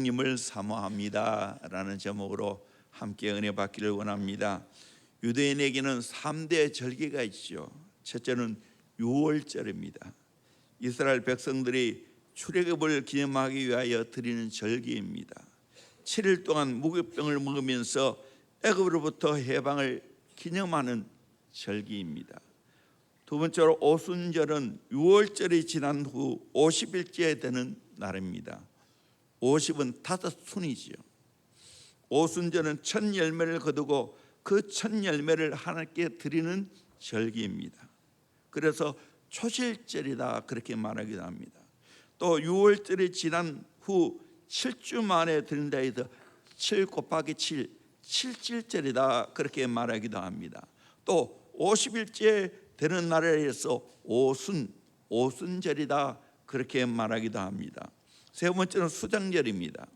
성령님을 사모합니다 라는 제목으로 함께 은혜 받기를 원합니다. 유대인에게는 3대 절기가 있죠. 첫째는 유월절입니다. 이스라엘 백성들이 출애굽을 기념하기 위하여 드리는 절기입니다. 7일 동안 무교병을 먹으면서 애굽으로부터 해방을 기념하는 절기입니다. 두 번째로 오순절은 유월절이 지난 후 50일째 되는 날입니다. 50은 5순이지요. 오순절은 첫 열매를 거두고 그 첫 열매를 하나님께 드리는 절기입니다. 그래서 초실절이다 그렇게 말하기도 합니다. 또 유월절이 지난 후 7주 만에 드린다 해서 7 곱하기 7, 7질절이다 그렇게 말하기도 합니다. 또 50일째 되는 날에 해서 오순절이다 그렇게 말하기도 합니다. 세 번째는 수장절입니다.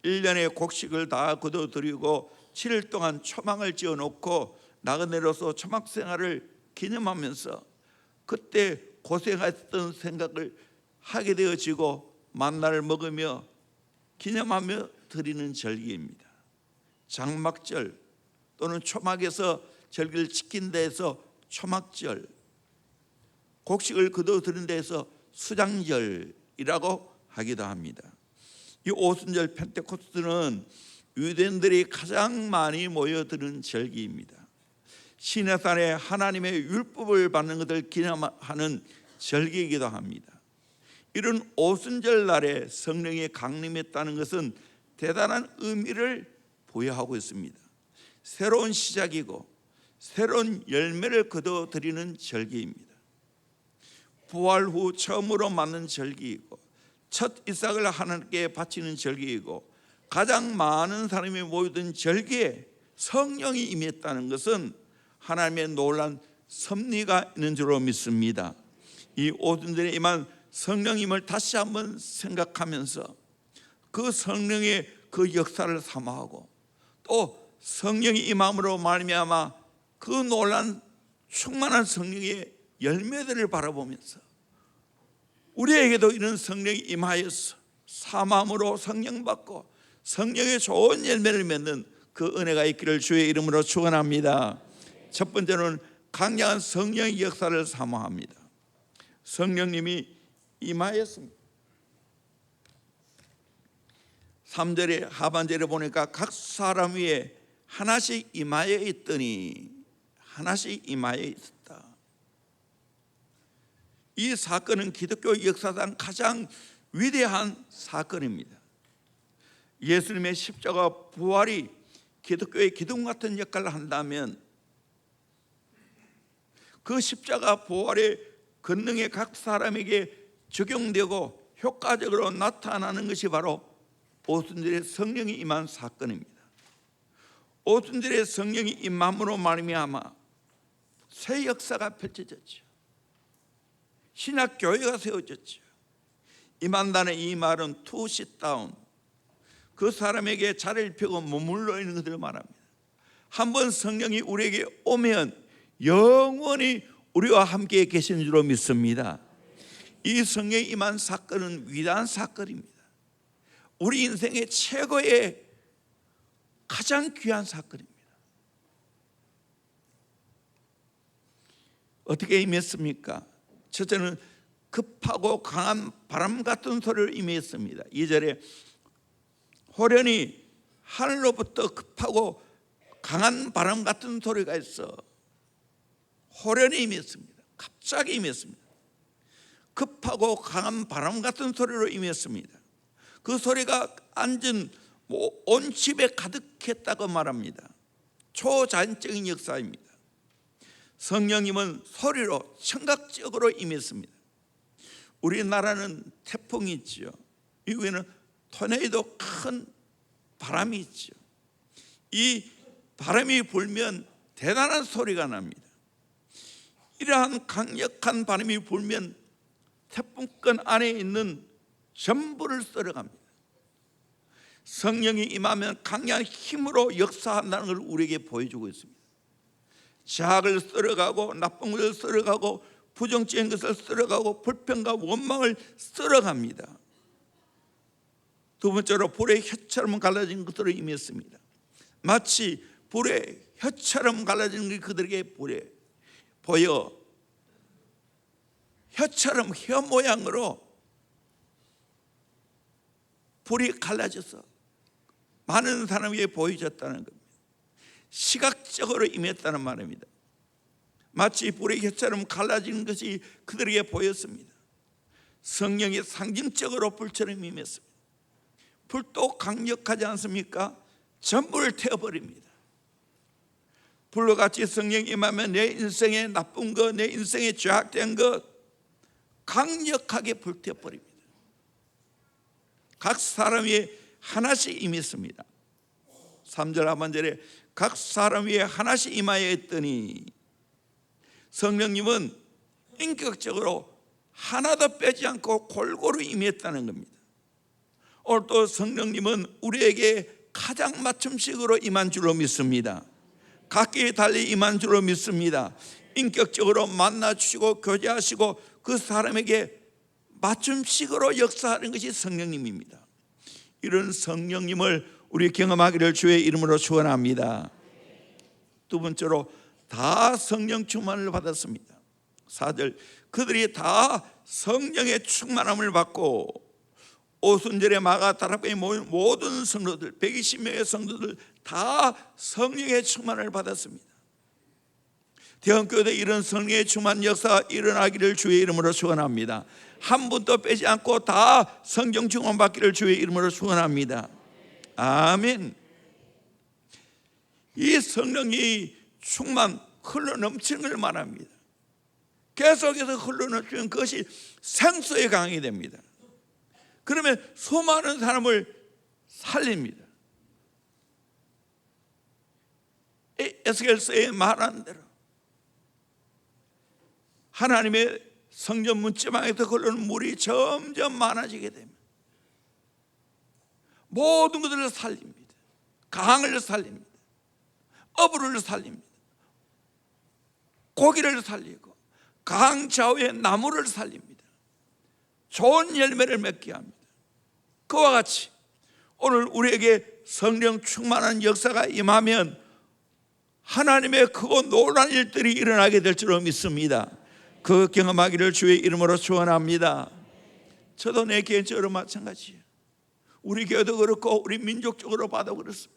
1년의 곡식을 다 거둬들이고 7일 동안 초막을 지어놓고 나그네로서 초막 생활을 기념하면서 그때 고생했던 생각을 하게 되어지고 만나를 먹으며 기념하며 드리는 절기입니다. 장막절 또는 초막에서 절기를 지킨 데에서 초막절, 곡식을 거둬들인 데에서 수장절이라고 하기도 합니다. 이 오순절 펜테코스트는 유대인들이 가장 많이 모여드는 절기입니다. 시내산에 하나님의 율법을 받는 것을 기념하는 절기이기도 합니다. 이런 오순절 날에 성령이 강림했다는 것은 대단한 의미를 부여하고 있습니다. 새로운 시작이고 새로운 열매를 거둬들이는 절기입니다. 부활 후 처음으로 맞는 절기이고 첫 이삭을 하나님께 바치는 절기이고 가장 많은 사람이 모이던 절기에 성령이 임했다는 것은 하나님의 놀라운 섭리가 있는 줄로 믿습니다. 이 오순절에 임한 성령님을 다시 한번 생각하면서 그 성령의 그 역사를 사모하고 또 성령이 임함으로 말미암아 그 놀란 충만한 성령의 열매들을 바라보면서 우리에게도 이런 성령이 임하여서 사모함으로 성령 받고 성령의 좋은 열매를 맺는 그 은혜가 있기를 주의 이름으로 축원합니다. 첫 번째는 강력한 성령의 역사를 사모합니다. 성령님이 임하였습니다. 3절에 하반절에 보니까 각 사람 위에 하나씩 임하여 있더니 하나씩 임하여 있었다. 이 사건은 기독교 역사상 가장 위대한 사건입니다. 예수님의 십자가 부활이 기독교의 기둥 같은 역할을 한다면 그 십자가 부활의 권능이 각 사람에게 적용되고 효과적으로 나타나는 것이 바로 오순절에 성령이 임한 사건입니다. 오순절에 성령이 임함으로 말미암아 새 역사가 펼쳐졌죠. 신약 교회가 세워졌죠. 임한다는 이 말은 to sit down, 그 사람에게 자리를 펴고 머물러 있는 것을 말합니다. 한번 성령이 우리에게 오면 영원히 우리와 함께 계시는 줄로 믿습니다. 이 성령이 임한 사건은 위대한 사건입니다. 우리 인생의 최고의 가장 귀한 사건입니다. 어떻게 임했습니까? 첫째는 급하고 강한 바람 같은 소리를 임했습니다. 2절에 호련히 하늘로부터 급하고 강한 바람 같은 소리가 있어 호련히 임했습니다. 갑자기 임했습니다. 급하고 강한 바람 같은 소리로 임했습니다. 그 소리가 앉은 온 집에 가득했다고 말합니다. 초자연적인 역사입니다. 성령님은 소리로 청각적으로 임했습니다. 우리나라는 태풍이 있죠. 미국에는 토네이도 큰 바람이 있죠. 이 바람이 불면 대단한 소리가 납니다. 이러한 강력한 바람이 불면 태풍권 안에 있는 전부를 썰어갑니다. 성령이 임하면 강력한 힘으로 역사한다는 걸 우리에게 보여주고 있습니다. 자학을 썰어가고 나쁜 것을 썰어가고 부정적인 것을 썰어가고 불평과 원망을 썰어갑니다. 두 번째로 불의 혀처럼 갈라진 것들을 의미했습니다. 마치 불의 혀처럼 갈라진 게 그들에게 보여 혀처럼 혀 모양으로 불이 갈라져서 많은 사람 위에 보여졌다는 겁니다. 시각적으로 임했다는 말입니다. 마치 불의 혀처럼 갈라지는 것이 그들에게 보였습니다. 성령이 상징적으로 불처럼 임했습니다. 불도 강력하지 않습니까? 전부를 태워버립니다. 불과 같이 성령이 임하면 내 인생에 나쁜 것, 내 인생에 죄악된 것 강력하게 불태워버립니다. 각 사람 위에 하나씩 임했습니다. 3절 하반절에 각 사람 위에 하나씩 임하여 했더니, 성령님은 인격적으로 하나도 빼지 않고 골고루 임했다는 겁니다. 오늘 또 성령님은 우리에게 가장 맞춤식으로 임한 줄로 믿습니다. 각기 달리 임한 줄로 믿습니다. 인격적으로 만나주시고 교제하시고 그 사람에게 맞춤식으로 역사하는 것이 성령님입니다. 이런 성령님을 우리 경험하기를 주의 이름으로 축원합니다. 두 번째로 다 성령 충만을 받았습니다. 4절 그들이 다 성령의 충만함을 받고 오순절에 마가다락방에 모인 모든 성도들 120명의 성도들 다 성령의 충만을 받았습니다. 대형교회 이런 성령의 충만 역사가 일어나기를 주의 이름으로 축원합니다. 한 분도 빼지 않고 다 성령 충만 받기를 주의 이름으로 축원합니다. 아멘. 이 성령이 충만 흘러 넘치는 걸 말합니다. 계속해서 흘러 넘치는 것이 생수에 강이 됩니다. 그러면 수많은 사람을 살립니다. 에스겔서에 말한 대로 하나님의 성전 문지방에서 흐르는 물이 점점 많아지게 됩니다. 모든 것들을 살립니다. 강을 살립니다. 어부를 살립니다. 고기를 살리고 강 좌우의 나무를 살립니다. 좋은 열매를 맺게 합니다. 그와 같이 오늘 우리에게 성령 충만한 역사가 임하면 하나님의 크고 놀라운 일들이 일어나게 될 줄로 믿습니다. 그 경험하기를 주의 이름으로 축원합니다. 저도 내 개인적으로 마찬가지예요. 우리 교회도 그렇고 우리 민족적으로 봐도 그렇습니다.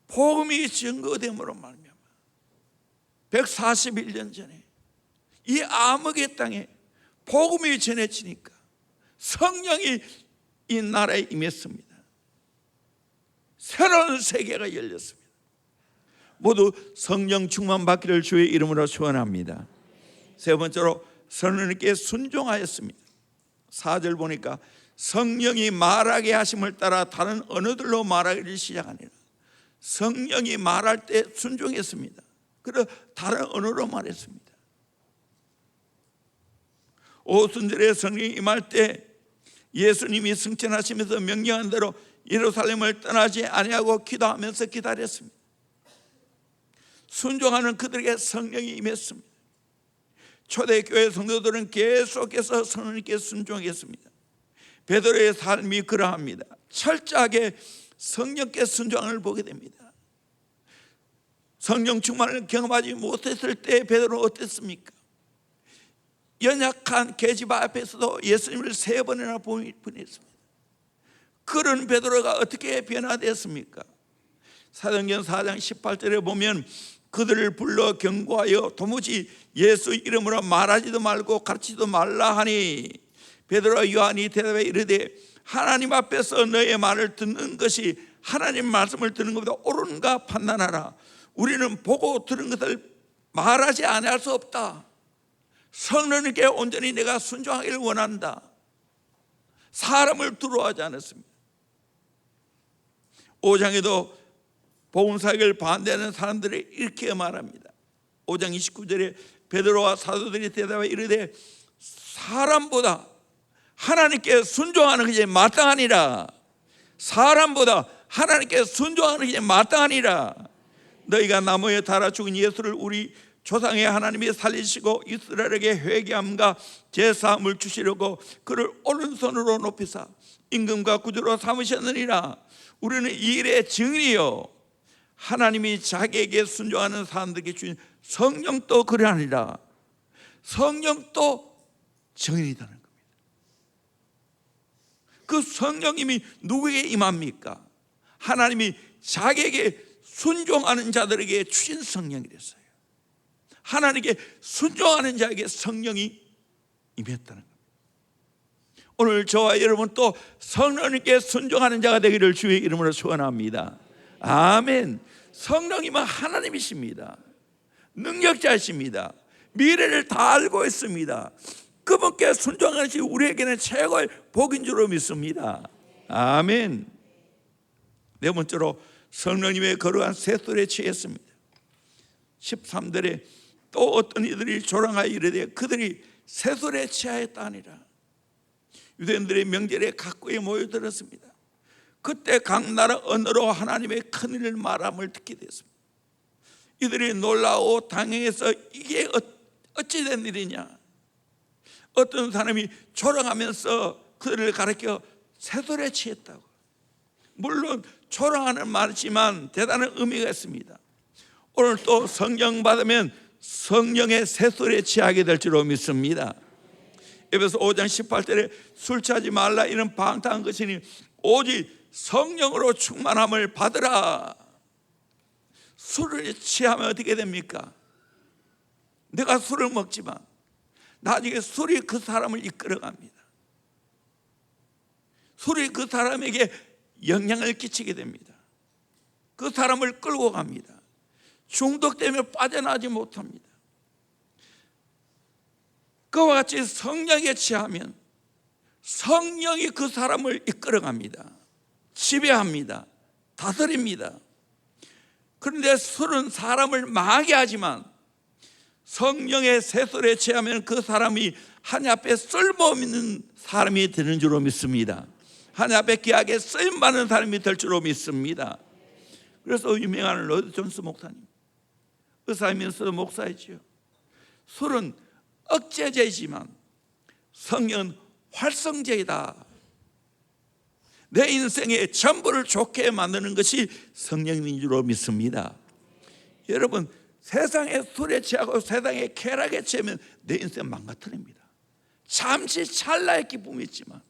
복음이 증거됨으로 말미암아 141년 전에 이 암흑의 땅에 복음이 전해지니까 성령이 이 나라에 임했습니다. 새로운 세계가 열렸습니다. 모두 성령 충만 받기를 주의 이름으로 축원합니다. 세 번째로 성령님께 순종하였습니다. 4절 보니까 성령이 말하게 하심을 따라 다른 언어들로 말하기를 시작하니라. 성령이 말할 때 순종했습니다. 그래서 다른 언어로 말했습니다. 오순절에 성령이 임할 때 예수님이 승천하시면서 명령한 대로 예루살렘을 떠나지 아니하고 기도하면서 기다렸습니다. 순종하는 그들에게 성령이 임했습니다. 초대교회 성도들은 계속해서 성령님께 순종했습니다. 베드로의 삶이 그러합니다. 철저하게 성령께 순종을 보게 됩니다. 성령 충만을 경험하지 못했을 때 베드로는 어땠습니까? 연약한 계집 앞에서도 예수님을 3번이나 부인했습니다. 그런 베드로가 어떻게 변화됐습니까? 사도행전 4장 18절에 보면 그들을 불러 경고하여 도무지 예수 이름으로 말하지도 말고 가르치지도 말라 하니 베드로와 요한이 대답해 이르되 하나님 앞에서 너의 말을 듣는 것이 하나님 말씀을 듣는 것보다 옳은가 판단하라. 우리는 보고 들은 것을 말하지 않을 수 없다. 성령님께 온전히 내가 순종하기를 원한다. 사람을 두려워하지 않았습니다. 5장에도 복음사역을 반대하는 사람들이 이렇게 말합니다. 5장 29절에 베드로와 사도들이 대답해 이르되 사람보다 하나님께 순종하는 것이 마땅하니라. 사람보다 하나님께 순종하는 것이 마땅하니라. 너희가 나무에 달아 죽은 예수를 우리 조상의 하나님이 살리시고 이스라엘에게 회개함과 제사함을 주시려고 그를 오른손으로 높이사 임금과 구주로 삼으셨느니라. 우리는 이 일의 증인이요 하나님이 자기에게 순종하는 사람들에게 주신 성령도 그러하니라. 성령도 증인이라는 겁니다. 그 성령님이 누구에게 임합니까? 하나님이 자기에게 순종하는 자들에게 주신 성령이랬어요. 하나님께 순종하는 자에게 성령이 임했다는 겁니다. 오늘 저와 여러분 또 성령님께 순종하는 자가 되기를 주의 이름으로 축원합니다. 아멘. 성령님은 하나님이십니다. 능력자이십니다. 미래를 다 알고 있습니다. 그분께 순종하는 것이 우리에게는 최고의 복인 줄로 믿습니다. 아멘. 네 번째로 성령님의 거룩한 새소리에 취했습니다. 13절에 또 어떤 이들이 조롱하여 이르되 그들이 새소리에 취하였다 하니라. 유대인들의 명절에 각국에 모여들었습니다. 그때 각 나라 언어로 하나님의 큰일을 말함을 듣게 됐습니다. 이들이 놀라워 당행해서 이게 어찌 된 일이냐. 어떤 사람이 조롱하면서 그들을 가르쳐 새소리에 취했다고. 물론 조롱하는 말이지만 대단한 의미가 있습니다. 오늘 또 성령 받으면 성령의 새소리에 취하게 될 줄로 믿습니다. 에베소 5장 18절에 술 취하지 말라 이는 방탕한 것이니 오직 성령으로 충만함을 받으라. 술을 취하면 어떻게 됩니까? 내가 술을 먹지만 나중에 술이 그 사람을 이끌어갑니다. 술이 그 사람에게 영향을 끼치게 됩니다. 그 사람을 끌고 갑니다. 중독되면 빠져나지 못합니다. 그와 같이 성령에 취하면 성령이 그 사람을 이끌어갑니다. 지배합니다. 다스립니다. 그런데 술은 사람을 망하게 하지만 성령의 새소리에 취하면 그 사람이 하나님 앞에 쓸모없는 사람이 되는 줄로 믿습니다. 하나님 앞에 귀하게 쓰임받는 사람이 될 줄로 믿습니다. 그래서 유명한 로이드 존스 목사님, 의사이면서도 목사이지요. 술은 억제제이지만 성령은 활성제이다. 내 인생의 전부를 좋게 만드는 것이 성령인 줄로 믿습니다. 여러분, 세상에 술에 취하고 세상에 쾌락에 취하면 내 인생 망가뜨립니다. 잠시 찰나의 기쁨이 있지만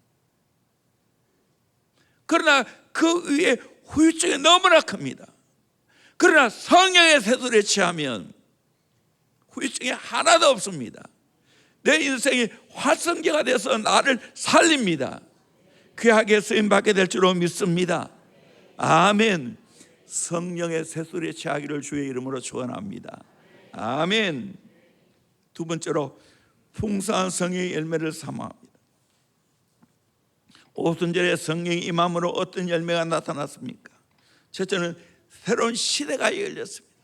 그러나 그 위에 후유증이 너무나 큽니다. 그러나 성령의 새소리에 취하면 후유증이 하나도 없습니다. 내 인생이 활성제가 돼서 나를 살립니다. 귀하게 쓰임받게 될 줄로 믿습니다. 아멘. 성령의 새소리에 취하기를 주의 이름으로 축원합니다. 아멘. 두 번째로 풍성한 성령의 열매를 사모합니다. 오순절에 성령이 임함으로 어떤 열매가 나타났습니까? 첫째는 새로운 시대가 열렸습니다.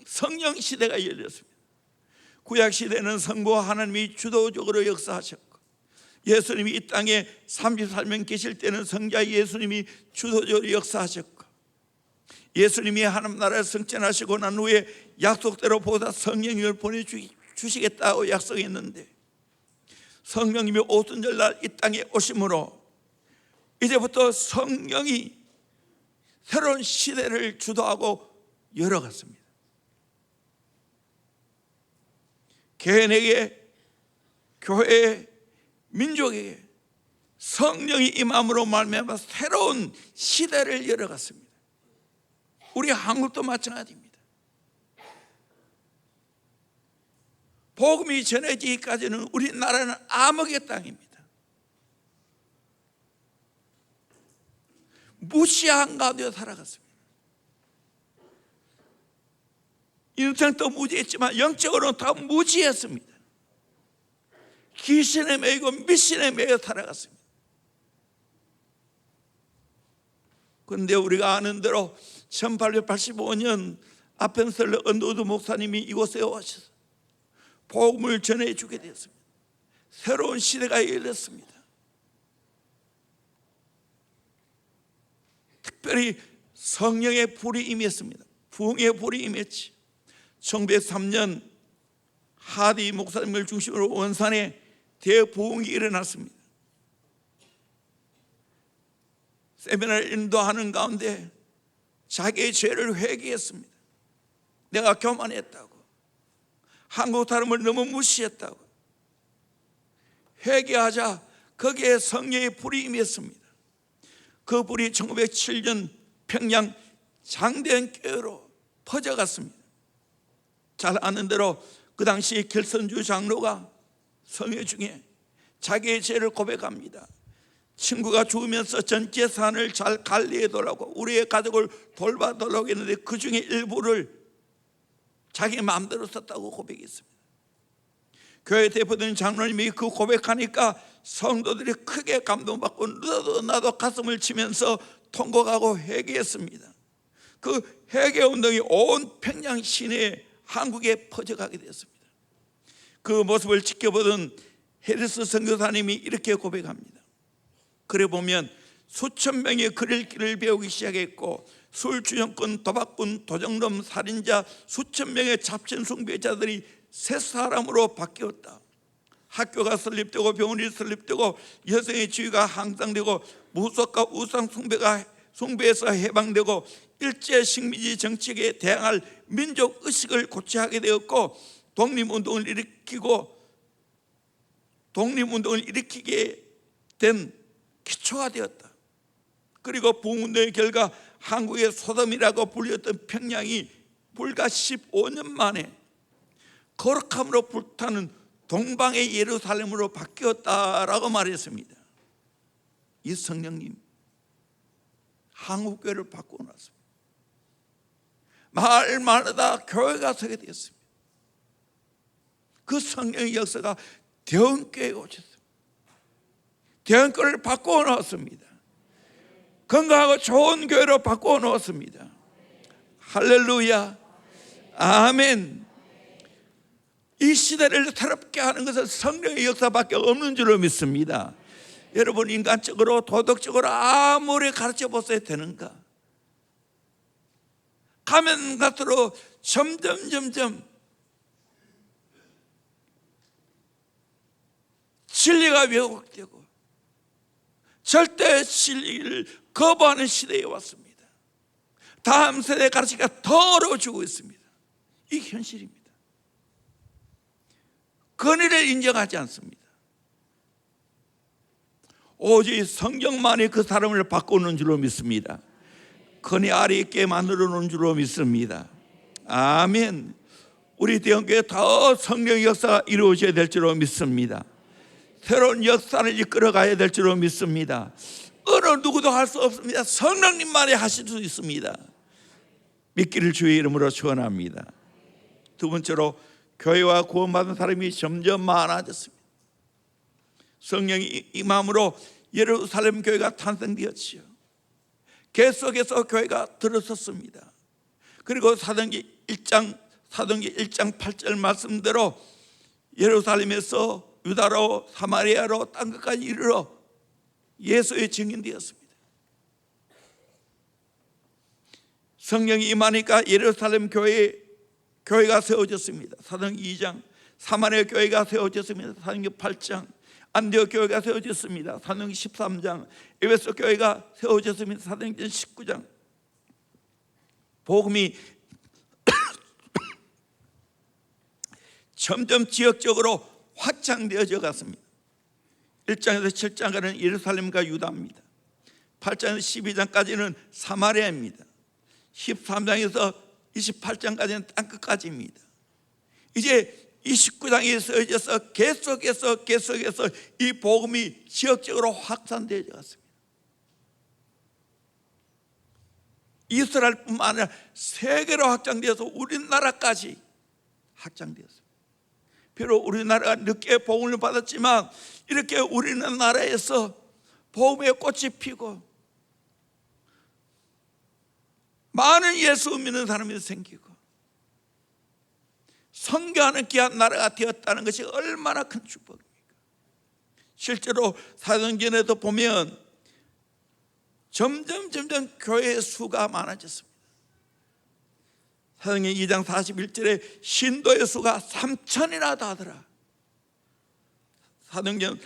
성령 시대가 열렸습니다. 구약 시대는 성부와 하나님이 주도적으로 역사하셨고, 예수님이 이 땅에 33년 계실 때는 성자 예수님이 주도적으로 역사하셨고, 예수님이 하나님 나라를 승천하시고 난 후에 약속대로 보다 성령님을 보내주시겠다고 약속했는데, 성령님이 오순절날 이 땅에 오심으로 이제부터 성령이 새로운 시대를 주도하고 열어갔습니다. 개인에게, 교회에, 민족에게 성령이 임함으로 말미암아 새로운 시대를 열어갔습니다. 우리 한국도 마찬가지입니다. 복음이 전해지기까지는 우리나라는 암흑의 땅입니다. 무시한 가운데 살아갔습니다. 인생도 무지했지만 영적으로는 다 무지했습니다. 귀신에 매이고 미신에 매여 살아갔습니다. 그런데 우리가 아는 대로 1885년 아펜셀러 언더우드 목사님이 이곳에 오셔서 복음을 전해주게 되었습니다. 새로운 시대가 열렸습니다. 특별히 성령의 불이 임했습니다. 부흥의 불이 임했지. 1903년 하디 목사님을 중심으로 원산에 대부흥이 일어났습니다. 세미나를 인도하는 가운데 자기의 죄를 회개했습니다. 내가 교만했다고, 한국 사람을 너무 무시했다고 회개하자 거기에 성령의 불이 임했습니다. 그 불이 1907년 평양 장대한 교회로 퍼져갔습니다. 잘 아는 대로 그 당시 결선주 장로가 성회 중에 자기의 죄를 고백합니다. 친구가 죽으면서 전 재산을 잘 관리해달라고, 우리의 가족을 돌봐달라고 했는데 그 중에 일부를 자기 마음대로 썼다고 고백했습니다. 교회 대표된 장로님이 그 고백하니까 성도들이 크게 감동받고 나도 가슴을 치면서 통곡하고 회개했습니다. 그 회개운동이 온 평양 시내 한국에 퍼져가게 되었습니다. 그 모습을 지켜보던 해리스 선교사님이 이렇게 고백합니다. 그래 보면 수천 명의 글읽기를 배우기 시작했고, 술주정꾼, 도박꾼, 도적놈, 살인자 수천 명의 잡신 숭배자들이 새 사람으로 바뀌었다. 학교가 설립되고 병원이 설립되고 여성의 지위가 향상되고 무속과 우상 숭배에서 해방되고 일제 식민지 정책에 대항할 민족 의식을 고취하게 되었고, 독립운동을 일으키게 된 기초가 되었다. 그리고 부흥운동의 결과 한국의 소돔이라고 불렸던 평양이 불과 15년 만에 거룩함으로 불타는 동방의 예루살렘으로 바뀌었다라고 말했습니다. 이 성령님 한국교회를 바꿔놨습니다. 마을마다 교회가 서게 되었습니다. 그 성령의 역사가 대원교회에 오셨습니다. 대원교회를 바꾸어 놓았습니다. 건강하고 좋은 교회로 바꾸어 놓았습니다. 할렐루야, 아멘. 이 시대를 새롭게 하는 것은 성령의 역사밖에 없는 줄로 믿습니다. 여러분, 인간적으로 도덕적으로 아무리 가르쳐 보셔야 되는가? 가면 갈수록 점점 진리가 왜곡되고 절대 진리를 거부하는 시대에 왔습니다. 다음 세대 가르치기가 더 어려워지고 있습니다. 이 현실입니다. 권위를 인정하지 않습니다. 오직 성경만이 그 사람을 바꾸는 줄로 믿습니다. 권위 아래 있게 만들어 놓은 줄로 믿습니다. 아멘. 우리 대형교회 더 성령의 역사가 이루어져야 될 줄로 믿습니다. 새로운 역사를 이끌어가야 될 줄로 믿습니다. 어느 누구도 할 수 없습니다. 성령님만이 하실 수 있습니다. 믿기를 주의 이름으로 축원합니다. 두 번째로, 교회와 구원받은 사람이 점점 많아졌습니다. 성령이 임함으로 예루살렘 교회가 탄생되었지요. 계속해서 교회가 들어섰습니다. 그리고 사도행전 1장 8절 말씀대로 예루살렘에서 유다로 사마리아로 땅 끝까지 이르러 예수의 증인되었습니다. 성령이 임하니까 예루살렘 교회가 세워졌습니다. 사도행전 2장. 사마리아 교회가 세워졌습니다. 사도행전 8장. 안디옥 교회가 세워졌습니다. 사도행전 13장. 에베소 교회가 세워졌습니다. 사도행전 19장. 복음이 점점 지역적으로 확장되어져 갔습니다. 1장에서 7장까지는 예루살렘과 유다입니다. 8장에서 12장까지는 사마리아입니다. 13장에서 28장까지는 땅끝까지입니다. 이제 29장에 쓰여져서 계속해서 이 복음이 지역적으로 확산되어 갔습니다. 이스라엘뿐만 아니라 세계로 확장되어서 우리나라까지 확장되었습니다. 비록 우리나라가 늦게 복음을 받았지만 이렇게 우리나라에서 복음의 꽃이 피고 많은 예수 믿는 사람이 생기고 선교하는 귀한 나라가 되었다는 것이 얼마나 큰 축복입니까? 실제로 사도행전에도 보면 점점 교회의 수가 많아졌습니다. 사도행전 2장 41절에 신도의 수가 3천이나 다하더라. 사도행전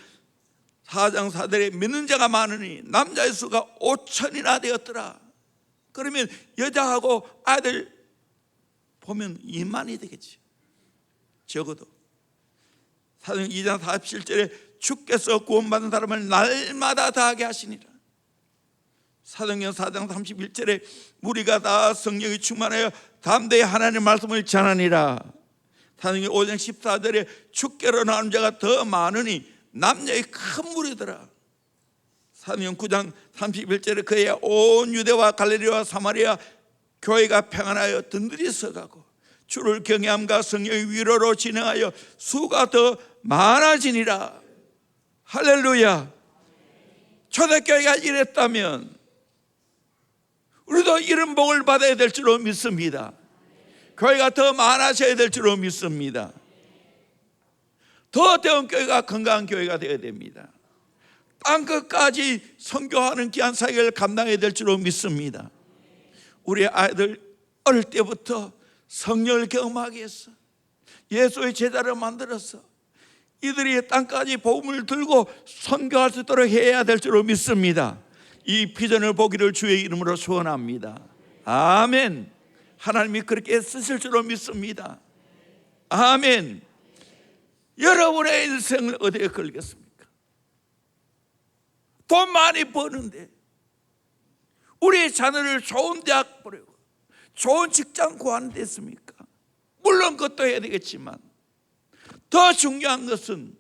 4장 4절에 믿는 자가 많으니 남자의 수가 5천이나 되었더라. 그러면 여자하고 아들 보면 2만이 되겠지, 적어도. 사도행전 2장 47절에 주께서 구원받은 사람을 날마다 다하게 하시니라. 사도행전 4장 31절에 우리가 다 성령이 충만하여 담대히 하나님의 말씀을 전하니라. 사도행전 5장 14절에 주께로 나오는 자가 더 많으니 남녀의 큰 무리더라. 사도행전 9장 31절에 그의 온 유대와 갈릴리와 사마리아 교회가 평안하여 든든히 서가고 주를 경외함과 성령의 위로로 진행하여 수가 더 많아지니라. 할렐루야. 초대교회가 이랬다면 우리도 이런 복을 받아야 될 줄로 믿습니다. 교회가 더 많아져야 될 줄로 믿습니다. 더 대원 교회가 건강한 교회가 되어야 됩니다. 땅끝까지 선교하는 귀한 사역을 감당해야 될 줄로 믿습니다. 우리 아이들 어릴 때부터 성령을 경험하게 했어. 예수의 제자를 만들었어. 이들이 땅까지 복음을 들고 선교할 수 있도록 해야 될 줄로 믿습니다. 이 비전을 보기를 주의 이름으로 소원합니다. 아멘. 하나님이 그렇게 쓰실 줄로 믿습니다. 아멘. 여러분의 인생을 어디에 걸겠습니까? 돈 많이 버는데 우리 자녀를 좋은 대학 보내고 좋은 직장 구하는 데 있습니까? 물론 그것도 해야 되겠지만 더 중요한 것은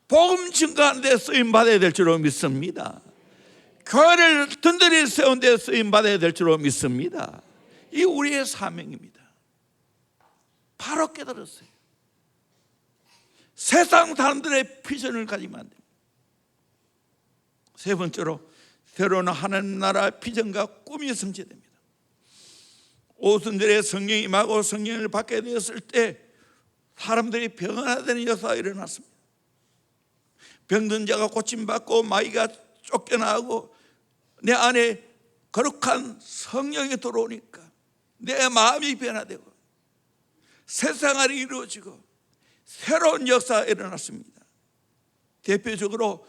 복음 증거하는 데 쓰임받아야 될 줄로 믿습니다. 교회를 든든히 세운 데 쓰임받아야 될 줄로 믿습니다. 이 우리의 사명입니다. 바로 깨달았어요. 세상 사람들의 비전을 가지면 안 됩니다. 세 번째로 새로운 하나님 나라 비전과 꿈이 성취됩니다. 오순절에 성령이 임하고 성령을 받게 되었을 때 사람들이 병원화되는 역사가 일어났습니다. 병든 자가 고침받고 마귀가 쫓겨나고 내 안에 거룩한 성령이 들어오니까 내 마음이 변화되고 세상이 이루어지고 새로운 역사가 일어났습니다. 대표적으로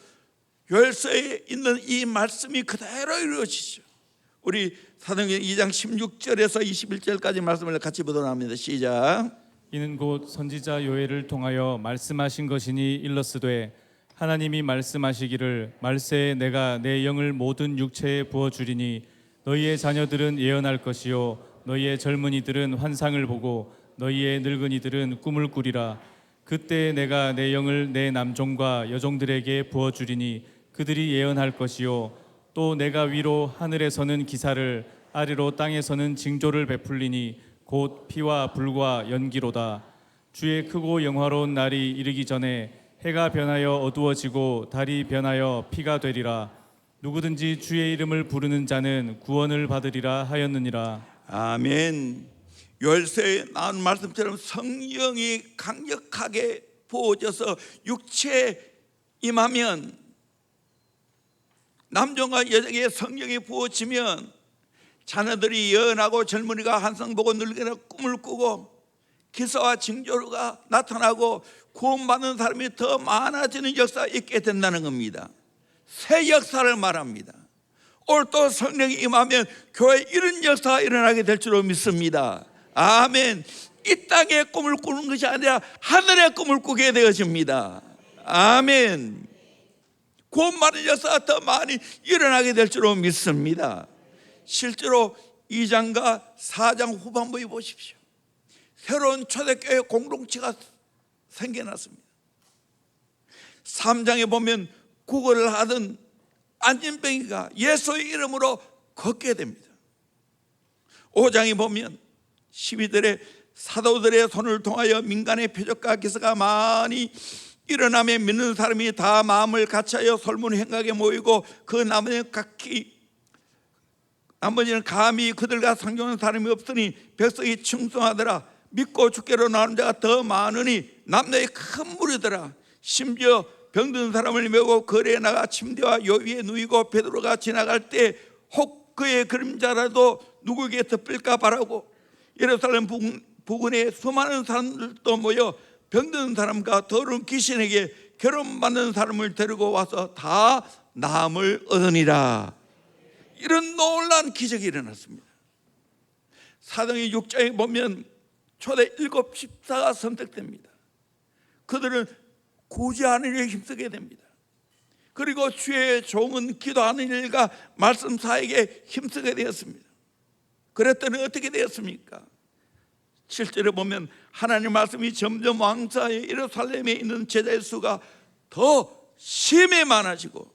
요엘서에 있는 이 말씀이 그대로 이루어지죠. 우리 사도행전 2장 16절에서 21절까지 말씀을 같이 보도록 합니다. 시작. 이는 곧 선지자 요엘을 통하여 말씀하신 것이니 일러스되 하나님이 말씀하시기를 말세에 내가 내 영을 모든 육체에 부어주리니 너희의 자녀들은 예언할 것이요 너희의 젊은이들은 환상을 보고 너희의 늙은이들은 꿈을 꾸리라. 그때 내가 내 영을 내 남종과 여종들에게 부어주리니 그들이 예언할 것이요 또 내가 위로 하늘에서는 기사를 아래로 땅에서는 징조를 베풀리니 곧 피와 불과 연기로다. 주의 크고 영화로운 날이 이르기 전에 해가 변하여 어두워지고 달이 변하여 피가 되리라. 누구든지 주의 이름을 부르는 자는 구원을 받으리라 하였느니라. 아멘. 요엘서에 나온 말씀처럼 성령이 강력하게 부어져서 육체에 임하면, 남종과 여종의 성령이 부어지면 자녀들이 예언하고 젊은이가 환상 보고 늙은이가 꿈을 꾸고 기사와 징조가 나타나고 구원받는 사람이 더 많아지는 역사가 있게 된다는 겁니다. 새 역사를 말합니다. 오늘 또 성령이 임하면 교회에 이런 역사가 일어나게 될 줄로 믿습니다. 아멘. 이 땅의 꿈을 꾸는 것이 아니라 하늘의 꿈을 꾸게 되어집니다. 아멘. 구원받는 역사가 더 많이 일어나게 될 줄로 믿습니다. 실제로 2장과 4장 후반부에 보십시오. 새로운 초대교회 공동체가 생겨났습니다. 3장에 보면 구걸을 하던 안진뱅이가 예수의 이름으로 걷게 됩니다. 5장에 보면 12절에 사도들의 손을 통하여 민간의 표적과 기사가 많이 일어나며 믿는 사람이 다 마음을 같이하여 솔문 행각에 모이고 그 나머지는 감히 그들과 상종하는 사람이 없으니 백성이 충성하더라. 믿고 주께로 나오는 자가 더 많으니 남녀의 큰 무리더라. 심지어 병든 사람을 메고 거리에 나가 침대와 요 위에 누이고 베드로가 지나갈 때 혹 그의 그림자라도 누구에게 덮일까 바라고 예루살렘 부근에 수많은 사람들도 모여 병든 사람과 더러운 귀신에게 결혼받는 사람을 데리고 와서 다 나음을 얻으니라. 이런 놀라운 기적이 일어났습니다. 사도행전 6장에 보면 초대 7 집사가 선택됩니다. 그들은 구제하는 일에 힘쓰게 됩니다. 그리고 주의 종은 기도하는 일과 말씀 사역에 힘쓰게 되었습니다. 그랬더니 어떻게 되었습니까? 7절에 보면 하나님 말씀이 점점 왕사에 예루살렘에 있는 제자의 수가 더 심히 많아지고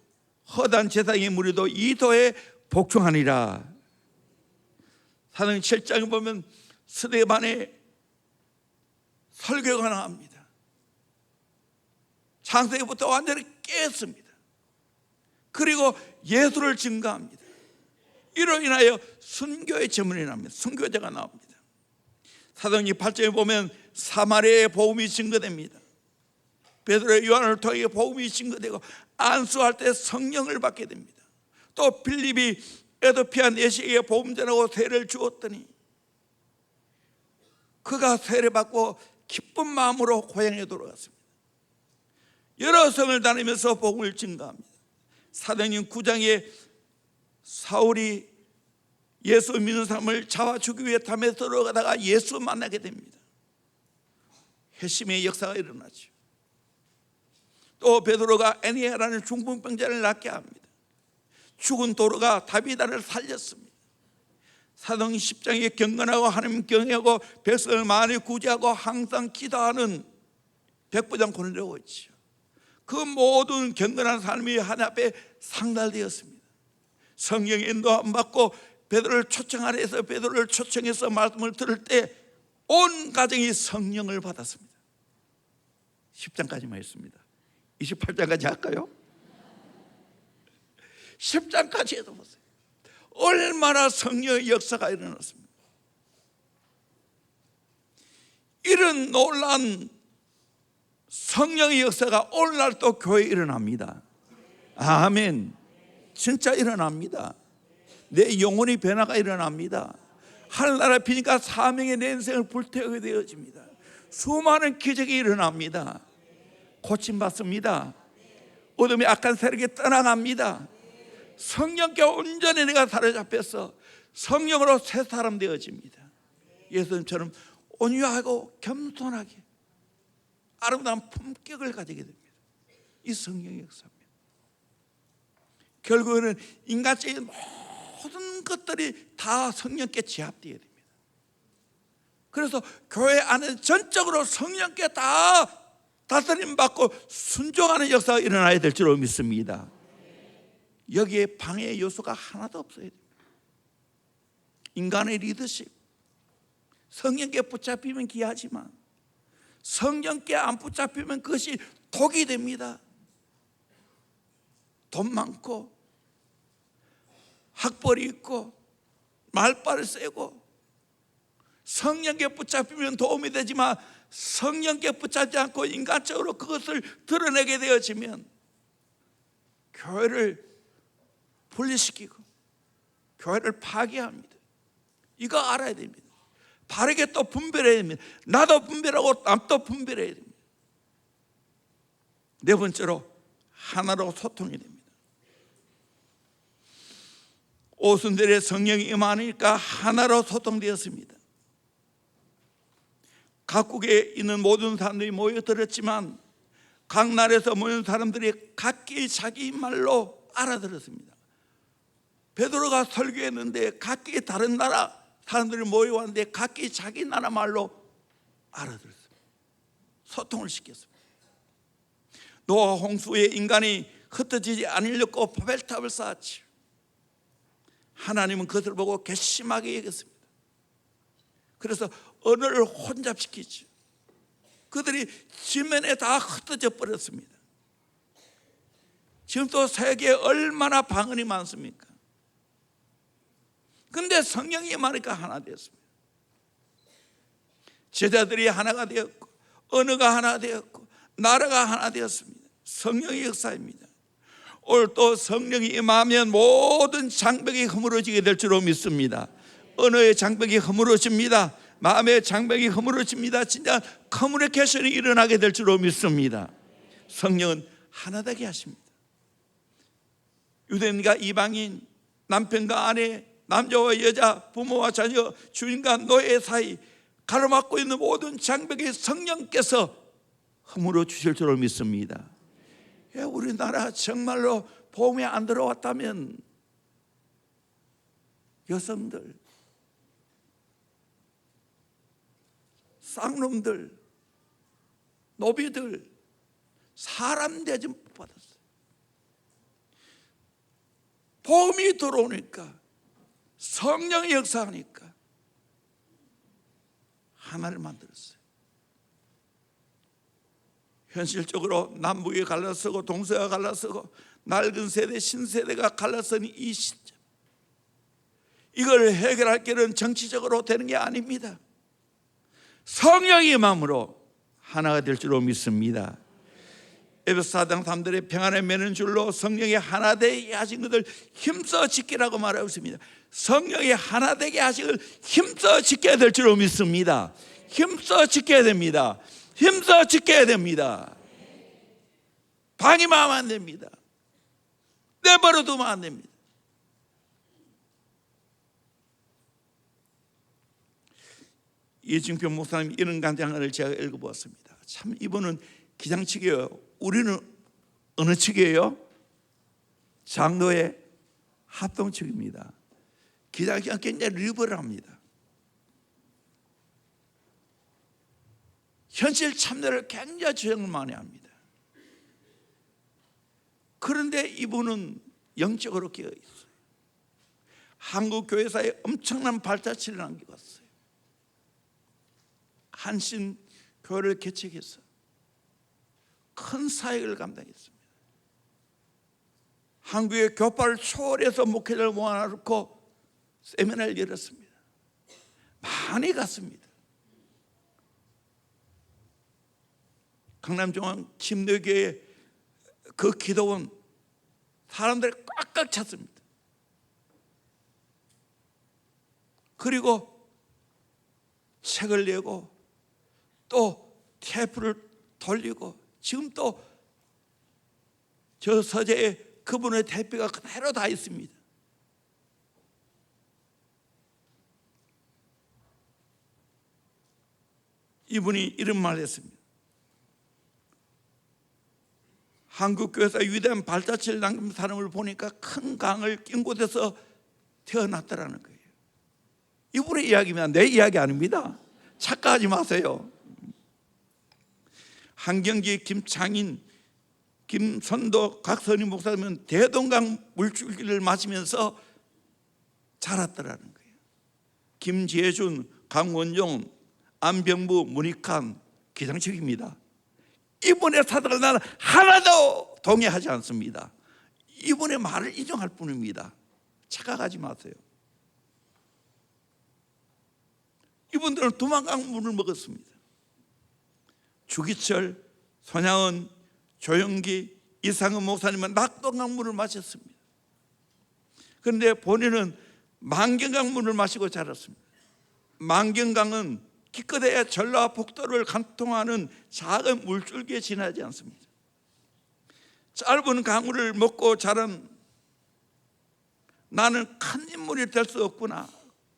허다한 제사장의 무리도 이 도에 복종하니라. 사도행전 7장에 보면 스데반의 설교가 나옵니다. 창세기부터 완전히 깼습니다. 그리고 예수를 증거합니다. 이로 인하여 순교의 제문이 납니다. 순교자가 나옵니다. 사도행전 8장에 보면 사마리아의 복음이 증거됩니다. 베드로의 요한을 통해 복음이 증거되고 안수할 때 성령을 받게 됩니다. 또 빌립이 에도피아 내시에게 복음 전하고 세례를 주었더니 그가 세례 받고 기쁜 마음으로 고향에 돌아갔습니다. 여러 성을 다니면서 복음을 증거합니다. 사도행전 9장에 사울이 예수 믿는 사람을 잡아주기 위해 담에 들어가다가 예수 만나게 됩니다. 회심의 역사가 일어나죠. 또 베드로가 에니아라는 중풍병자를 낫게 합니다. 죽은 도로가 다비다를 살렸습니다. 사도행전 10장에 경건하고 하나님 경외하고 백성을 많이 구제하고 항상 기도하는 백부장 고넬료가 있죠. 그 모든 경건한 삶이 하나님 앞에 상달되었습니다. 성령의 인도함 받고 베드로를 초청하라 해서 베드로를 초청해서 말씀을 들을 때 온 가정이 성령을 받았습니다. 10장까지만 했습니다. 28장까지 할까요? 10장까지 해도 보세요. 얼마나 성령의 역사가 일어났습니다. 이런 놀라운 성령의 역사가 오늘날 또 교회에 일어납니다. 아멘. 진짜 일어납니다. 내 영혼이 변화가 일어납니다. 하늘나라 비니까 사명의 내 인생을 불태우게 되어집니다. 수많은 기적이 일어납니다. 고침받습니다. 어둠의 악한 세력이 떠나갑니다. 성령께 온전히 내가 사로잡혀서 성령으로 새 사람 되어집니다. 예수님처럼 온유하고 겸손하게 아름다운 품격을 가지게 됩니다. 이 성령의 역사입니다. 결국에는 인간적인 모든 것들이 다 성령께 제압되어야 됩니다. 그래서 교회 안에 전적으로 성령께 다 다스림 받고 순종하는 역사가 일어나야 될 줄로 믿습니다. 여기에 방해 요소가 하나도 없어야 됩니다. 인간의 리더십, 성령께 붙잡히면 귀하지만 성령께 안 붙잡히면 그것이 독이 됩니다. 돈 많고 학벌이 있고 말빨을 세고 성령께 붙잡히면 도움이 되지만 성령께 붙잡지 않고 인간적으로 그것을 드러내게 되어지면 교회를 분리시키고 교회를 파괴합니다. 이거 알아야 됩니다. 바르게 또 분별해야 됩니다. 나도 분별하고 남도 분별해야 됩니다. 네 번째로 하나로 소통이 됩니다. 오순절에 성령이 임하니까 하나로 소통되었습니다. 각국에 있는 모든 사람들이 모여들었지만 각 나라에서 모인 사람들이 각기 자기 말로 알아들었습니다. 베드로가 설교했는데 각기 다른 나라 사람들이 모여왔는데 각기 자기 나라 말로 알아들었습니다. 소통을 시켰습니다. 노아 홍수에 인간이 흩어지지 않으려고 바벨탑을 쌓았지요. 하나님은 그것을 보고 괘씸하게 여겼습니다. 그래서 언어를 혼잡시키죠. 그들이 지면에 다 흩어져 버렸습니다. 지금 또 세계에 얼마나 방언이 많습니까? 그런데 성령이 임하니까 하나 되었습니다. 제자들이 하나가 되었고 언어가 하나 되었고 나라가 하나 되었습니다. 성령의 역사입니다. 오늘 또 성령이 임하면 모든 장벽이 허물어지게 될 줄로 믿습니다. 언어의 장벽이 허물어집니다. 마음의 장벽이 허물어집니다. 진짜 커뮤니케이션이 일어나게 될 줄로 믿습니다. 성령은 하나 되게 하십니다. 유대인과 이방인, 남편과 아내, 남자와 여자, 부모와 자녀, 주인과 노예 사이 가로막고 있는 모든 장벽이 성령께서 허물어 주실 줄로 믿습니다. 우리나라 정말로 복음이 안 들어왔다면 여성들, 쌍놈들, 노비들 사람 대접 못 받았어요. 복음이 들어오니까, 성령이 역사하니까 하나를 만들었어요. 현실적으로 남북이 갈라서고 동서가 갈라서고 낡은 세대 신세대가 갈라서는 이 시점, 이걸 해결할 길은 정치적으로 되는 게 아닙니다. 성령의 마음으로 하나가 될 줄로 믿습니다. 에베소 4장 3절에 평안에 매는 줄로 성령이 하나 되게 하신 것을 힘써 지키라고 말하고 있습니다. 성령이 하나 되게 하신 것을 힘써 지켜야 될 줄로 믿습니다. 힘써 지켜야 됩니다. 힘써 지켜야 됩니다. 방임하면 안 됩니다. 내버려 두면 안 됩니다. 이중표 목사님 이런 간장을 제가 읽어보았습니다. 참 이분은 기장측이에요. 우리는 어느 측이에요? 장로의 합동측입니다. 기장측은 굉장히 리버럴합니다. 현실 참여를 굉장히 주장을 많이 합니다. 그런데 이분은 영적으로 깨어 있어요. 한국 교회사에 엄청난 발자취를 남겨왔어요. 한신 교회를 개척해서 큰 사역을 감당했습니다. 한국의 교파를 초월해서 목회자를 모아놓고 세미나를 열었습니다. 많이 갔습니다. 강남중앙 침례교회 그 기도원 사람들이 꽉꽉 찼습니다. 그리고 책을 내고 또 테이프를 돌리고 지금 또 저 서재에 그분의 테이프가 그대로 다 있습니다. 이분이 이런 말을 했습니다. 한국교회에서 위대한 발자취를 남긴 사람을 보니까 큰 강을 낀 곳에서 태어났다라는 거예요. 이분의 이야기입니다. 내 이야기 아닙니다. 착각하지 마세요. 한경기, 김창인, 김선도 각 선임 목사님은 대동강 물줄기를 마시면서 자랐더라는 거예요. 김재준, 강원종, 안병부, 문익환 기장측입니다. 이분의 사상을 나는 하나도 동의하지 않습니다. 이분의 말을 인정할 뿐입니다. 착각하지 마세요. 이분들은 두만강 물을 먹었습니다. 주기철, 손양은, 조영기, 이상은 목사님은 낙동강 물을 마셨습니다. 그런데 본인은 만경강 물을 마시고 자랐습니다. 만경강은 기껏해야 전라와 북도를 관통하는 작은 물줄기에 지나지 않습니다. 짧은 강물을 먹고 자란 나는 큰 인물이 될 수 없구나,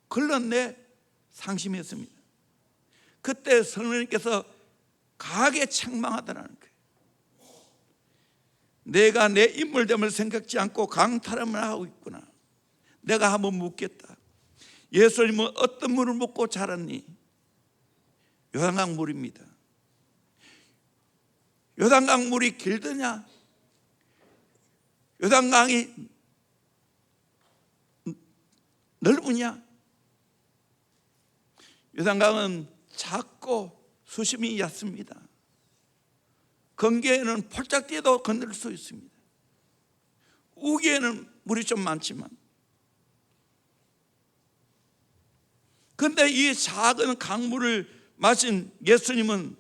그런 내 상심했습니다. 그때 성령님께서 강하게 책망하더라는 거예요. 내가 내 인물됨을 생각지 않고 강탈함을 하고 있구나. 내가 한번 묻겠다. 예수님은 어떤 물을 먹고 자랐니? 요단강 물입니다. 요단강 물이 길더냐? 요단강이 넓으냐? 요단강은 작고 수심이 얕습니다. 건기에는 폴짝 뛰어도 건널 수 있습니다. 우기에는 물이 좀 많지만, 그런데 이 작은 강물을 마신 예수님은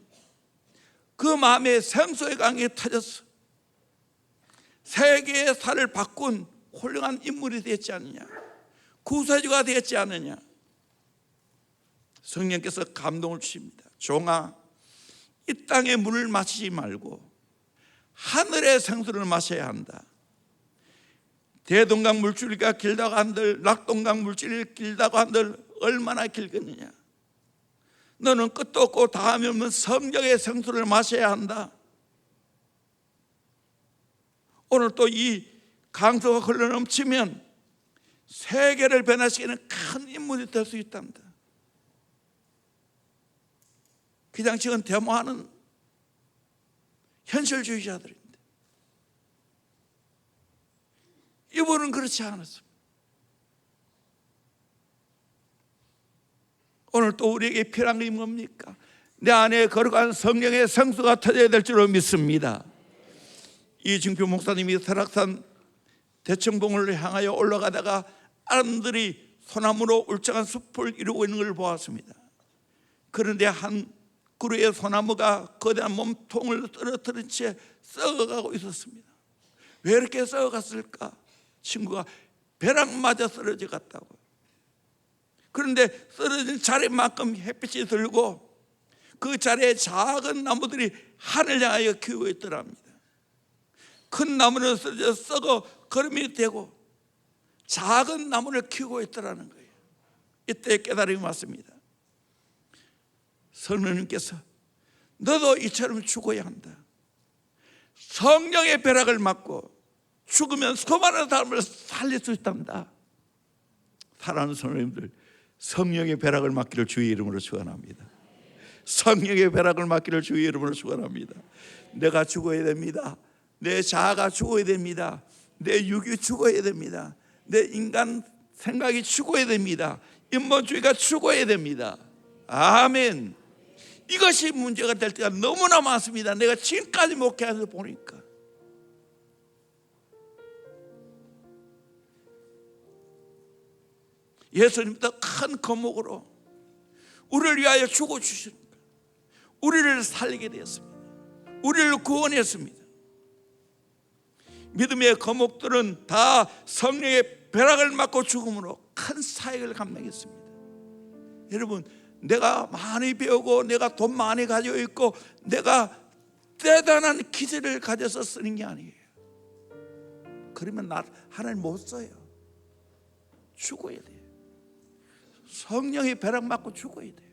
그 마음에 생수의 강이 터졌어. 세계의 살을 바꾼 훌륭한 인물이 되었지 않느냐, 구세주가 되었지 않느냐. 성령께서 감동을 주십니다. 종아, 이 땅의 물을 마시지 말고 하늘의 생수를 마셔야 한다. 대동강 물줄기가 길다고 한들 낙동강 물줄기가 길다고 한들 얼마나 길겠느냐. 너는 끝도 없고 다음이 없는 성령의 생수를 마셔야 한다. 오늘 또 이 강서가 흘러넘치면 세계를 변화시키는 큰 인물이 될 수 있답니다. 그냥 지금 데모하는 현실주의자들입니다. 이분은 그렇지 않았습니다. 오늘 또 우리에게 필요한 게 뭡니까? 내 안에 거룩한 성령의 생수가 터져야 될 줄로 믿습니다. 이중표 목사님이 설악산 대청봉을 향하여 올라가다가 아름들이 소나무로 울창한 숲을 이루고 있는 걸 보았습니다. 그런데 한 그루의 소나무가 거대한 몸통을 떨어뜨린 채 썩어가고 있었습니다. 왜 이렇게 썩어갔을까? 친구가 벼락 맞아 쓰러져 갔다고. 그런데 쓰러진 자리만큼 햇빛이 들고 그 자리에 작은 나무들이 하늘 향하여 키우고 있더랍니다. 큰 나무는 쓰러져 썩어 거름이 되고 작은 나무를 키우고 있더라는 거예요. 이때 깨달음이 왔습니다. 성령님께서 너도 이처럼 죽어야 한다. 성령의 벼락을 맞고 죽으면 수많은 사람을 살릴 수 있답니다. 사랑하는 성령님들, 성령의 벼락을 맞기를 주의 이름으로 축원합니다. 성령의 벼락을 맞기를 주의 이름으로 축원합니다. 내가 죽어야 됩니다. 내 자아가 죽어야 됩니다. 내 육이 죽어야 됩니다. 내 인간 생각이 죽어야 됩니다. 인본주의가 죽어야 됩니다. 아멘. 이것이 문제가 될 때가 너무나 많습니다. 내가 지금까지 목회하면서 보니까 예수님도 큰 거목으로 우리를 위하여 죽어주시는 거예요. 우리를 살리게 되었습니다. 우리를 구원했습니다. 믿음의 거목들은 다 성령의 벼락을 맞고 죽음으로 큰 사역을 감당했습니다. 여러분, 내가 많이 배우고 내가 돈 많이 가지고 있고 내가 대단한 기질을 가져서 쓰는 게 아니에요. 그러면 하나님 못 써요. 죽어야 돼요. 성령의 벼락 맞고 죽어야 돼요.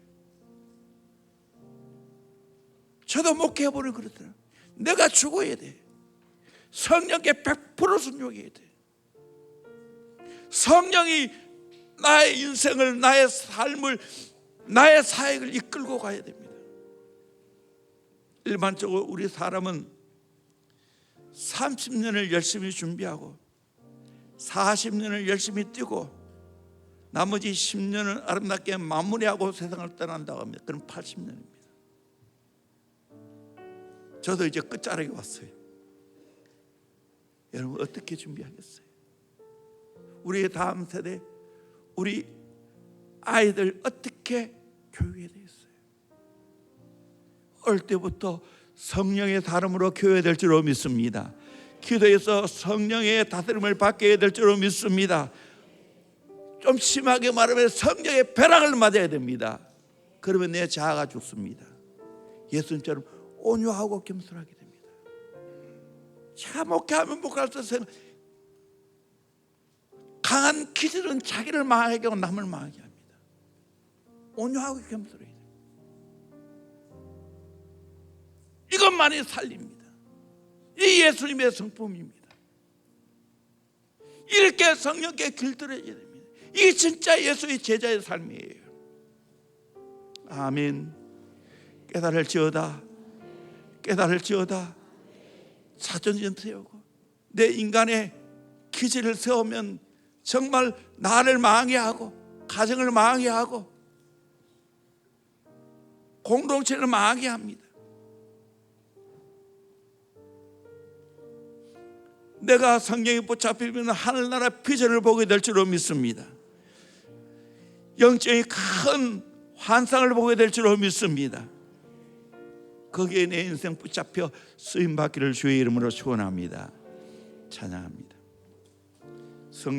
저도 목회해보니 그렇더라고요. 내가 죽어야 돼. 성령께 100% 순종해야 돼. 성령이 나의 인생을, 나의 삶을, 나의 사역을 이끌고 가야 됩니다. 일반적으로 우리 사람은 30년을 열심히 준비하고 40년을 열심히 뛰고 나머지 10년을 아름답게 마무리하고 세상을 떠난다고 합니다. 그럼 80년입니다. 저도 이제 끝자락에 왔어요. 여러분 어떻게 준비하겠어요? 우리의 다음 세대, 우리 아이들 어떻게 교육해야 되겠어요? 어릴 때부터 성령의 다름으로 교육해야 될 줄로 믿습니다. 기도에서 성령의 다스림을 받게 될 줄로 믿습니다. 좀 심하게 말하면 성령의 벼락을 맞아야 됩니다. 그러면 내 자아가 죽습니다. 예수님처럼 온유하고 겸손하게 됩니다. 참 목회하면 목할수록 강한 기질은 자기를 망하게 하고 남을 망하게 합니다. 온유하고 겸손해야 돼요. 이것만이 살립니다. 이 예수님의 성품입니다. 이렇게 성령께 길들여야 됩니다. 이게 진짜 예수의 제자의 삶이에요. 아멘. 깨달을지어다. 깨달을지어다. 자존심 세우고 내 인간의 기질을 세우면 정말 나를 망해하고 가정을 망해하고 공동체를 망해합니다. 내가 성령에 붙잡히면 하늘나라 비전을 보게 될 줄로 믿습니다. 영적인 큰 환상을 보게 될 줄로 믿습니다. 거기에 내 인생 붙잡혀 쓰임받기를 주의 이름으로 축원합니다. 찬양합니다.